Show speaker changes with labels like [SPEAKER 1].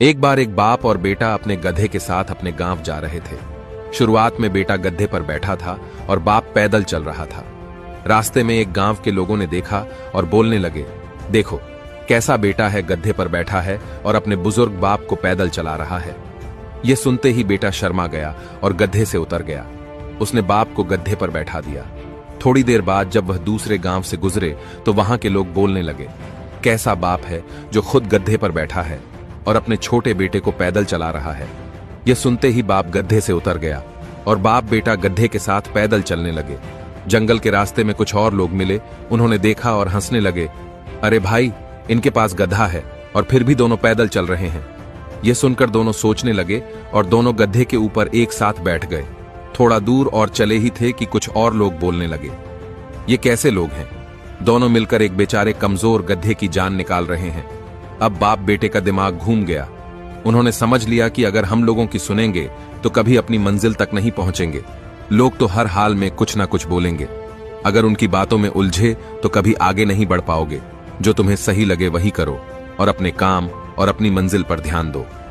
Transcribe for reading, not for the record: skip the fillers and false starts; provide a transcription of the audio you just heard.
[SPEAKER 1] एक बार एक बाप और बेटा अपने गधे के साथ अपने गांव जा रहे थे। शुरुआत में बेटा गधे पर बैठा था और बाप पैदल चल रहा था। रास्ते में एक गांव के लोगों ने देखा और बोलने लगे, देखो कैसा बेटा है, गधे पर बैठा है और अपने बुजुर्ग बाप को पैदल चला रहा है। यह सुनते ही बेटा शर्मा गया और गधे से उतर गया। उसने बाप को गधे पर बैठा दिया। थोड़ी देर बाद जब वह दूसरे गांव से गुजरे तो वहां के लोग बोलने लगे, कैसा बाप है जो खुद गधे पर बैठा है और अपने छोटे बेटे को पैदल चला रहा है। यह सुनते ही बाप गधे से उतर गया और बाप बेटा गधे के साथ पैदल चलने लगे। जंगल के रास्ते में कुछ और लोग मिले। उन्होंने देखा और हंसने लगे, अरे भाई, इनके पास गधा है और फिर भी दोनों पैदल चल रहे हैं। यह सुनकर दोनों सोचने लगे और दोनों गधे के ऊपर एक साथ बैठ गए। थोड़ा दूर और चले ही थे कि कुछ और लोग बोलने लगे, ये कैसे लोग हैं? दोनों मिलकर एक बेचारे कमजोर गधे की जान निकाल रहे हैं। अब बाप बेटे का दिमाग घूम गया। उन्होंने समझ लिया कि अगर हम लोगों की सुनेंगे तो कभी अपनी मंजिल तक नहीं पहुंचेंगे। लोग तो हर हाल में कुछ ना कुछ बोलेंगे। अगर उनकी बातों में उलझे तो कभी आगे नहीं बढ़ पाओगे। जो तुम्हें सही लगे वही करो और अपने काम और अपनी मंजिल पर ध्यान दो।